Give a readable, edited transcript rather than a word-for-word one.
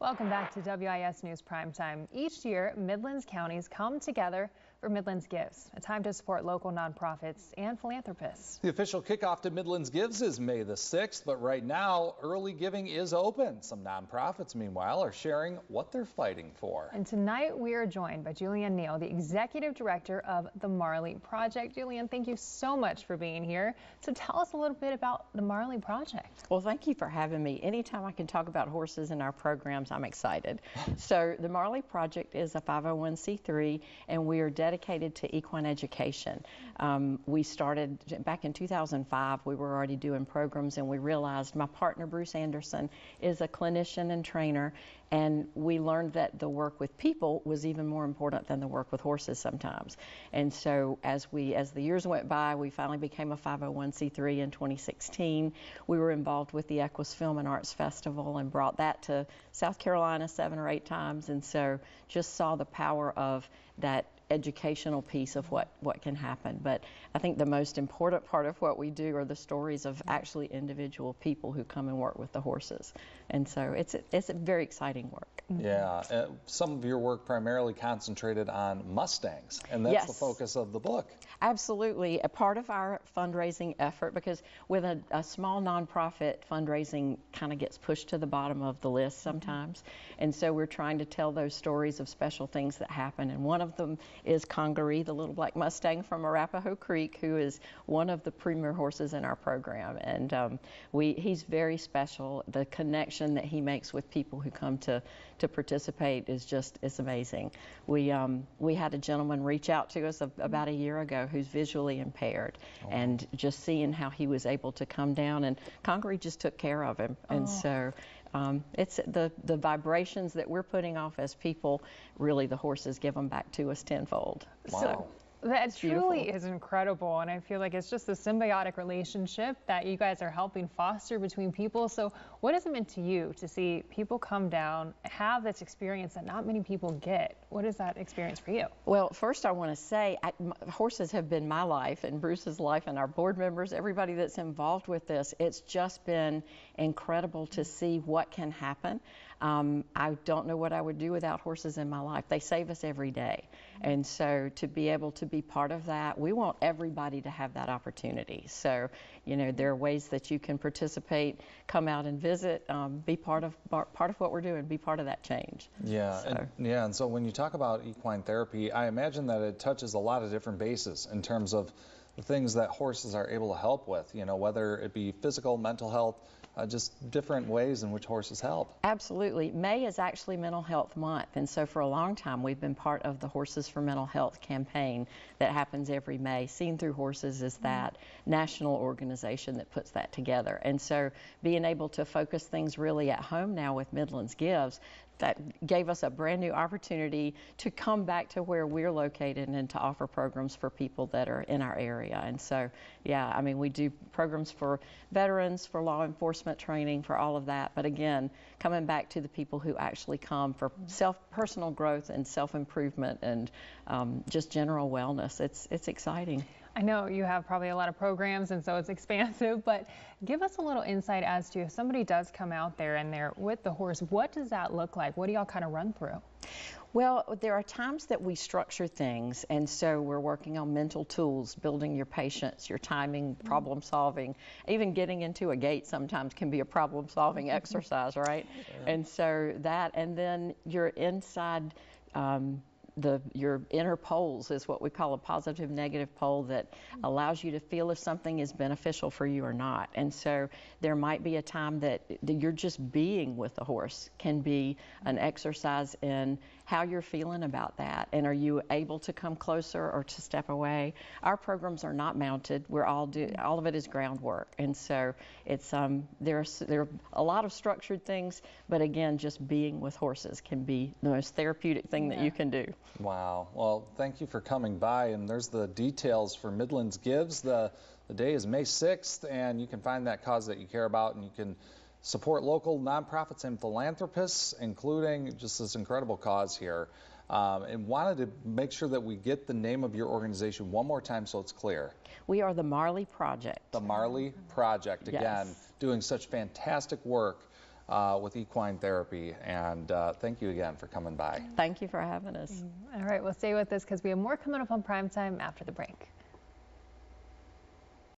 Welcome back to WIS News Primetime. Each year, Midlands counties come together for Midlands Gives, a time to support local nonprofits and philanthropists. The official kickoff to Midlands Gives is May the 6th, but right now, early giving is open. Some nonprofits, meanwhile, are sharing what they're fighting for. And tonight, we are joined by Julianne Neal, the executive director of the Marley Project. Julianne, thank you so much for being here. So tell us a little bit about the Marley Project. Well, thank you for having me. Anytime I can talk about horses in our programs, I'm excited. So the Marley Project is a 501c3, and we are dedicated to equine education. We started back in 2005. We were already doing programs, and we realized my partner, Bruce Anderson, is a clinician and trainer, and we learned that the work with people was even more important than the work with horses sometimes. And so as the years went by, we finally became a 501c3 in 2016. We were involved with the Equus Film and Arts Festival and brought that to South Carolina 7 or 8 times, and so just saw the power of that educational piece of what can happen. But I think the most important part of what we do are the stories of actually individual people who come and work with the horses. And so it's a very exciting work. Yeah, some of your work primarily concentrated on Mustangs, and that's the focus of the book. Absolutely, a part of our fundraising effort, because with a small nonprofit, fundraising kind of gets pushed to the bottom of the list sometimes. And so we're trying to tell those stories of special things that happen, and one of them is Congaree, the little black Mustang from Arapahoe Creek, who is one of the premier horses in our program. And he's very special. The connection that he makes with people who come to participate is amazing. We had a gentleman reach out to us about a year ago who's visually impaired, and just seeing how he was able to come down, and Congaree just took care of him. And so it's the vibrations that we're putting off as people, really the horses give them back to us tenfold. Wow. So that truly is incredible, and I feel like it's just a symbiotic relationship that you guys are helping foster between people. So what has it meant to you to see people come down, have this experience that not many people get? What is that experience for you? Well, first I want to say horses have been my life and Bruce's life and our board members, everybody that's involved with this. It's just been incredible to see what can happen. I don't know what I would do without horses in my life. They save us every day. And so to be able to be part of that, we want everybody to have that opportunity. So, you know, there are ways that you can participate, come out and visit, be part of what we're doing, be part of that change. Yeah, so. And so when you talk about equine therapy, I imagine that it touches a lot of different bases in terms of the things that horses are able to help with, you know, whether it be physical, mental health, just different ways in which horses help. Absolutely. May is actually Mental Health Month, and so for a long time we've been part of the Horses for Mental Health campaign that happens every May. Seen Through Horses is that national organization that puts that together. And so being able to focus things really at home now with Midlands Gives, that gave us a brand new opportunity to come back to where we're located and to offer programs for people that are in our area. And so, yeah, I mean, we do programs for veterans, for law enforcement training, for all of that. But again, coming back to the people who actually come for personal growth and self-improvement and just general wellness. It's exciting. I know you have probably a lot of programs, and so it's expansive, but give us a little insight as to if somebody does come out there and they're with the horse, what does that look like? What do y'all kind of run through? Well, there are times that we structure things, and so we're working on mental tools, building your patience, your timing, problem solving. Even getting into a gate sometimes can be a problem solving exercise, right? And so that, and then you're inside your inner poles is what we call a positive negative pole that allows you to feel if something is beneficial for you or not. And so there might be a time that you're just being with the horse can be an exercise in how you're feeling about that, and are you able to come closer or to step away. Our programs are not mounted. All of it is groundwork, and so it's there are a lot of structured things, but again, just being with horses can be the most therapeutic thing that you can do. Wow. Well, thank you for coming by, and there's the details for Midlands Gives. The day is May 6th, and you can find that cause that you care about, and you can support local nonprofits and philanthropists, including just this incredible cause here. And wanted to make sure that we get the name of your organization one more time so it's clear. We are the Marley Project. The Marley Project, again, doing such fantastic work with equine therapy. And thank you again for coming by. Thank you for having us. All right, well, stay with us because we have more coming up on Primetime after the break.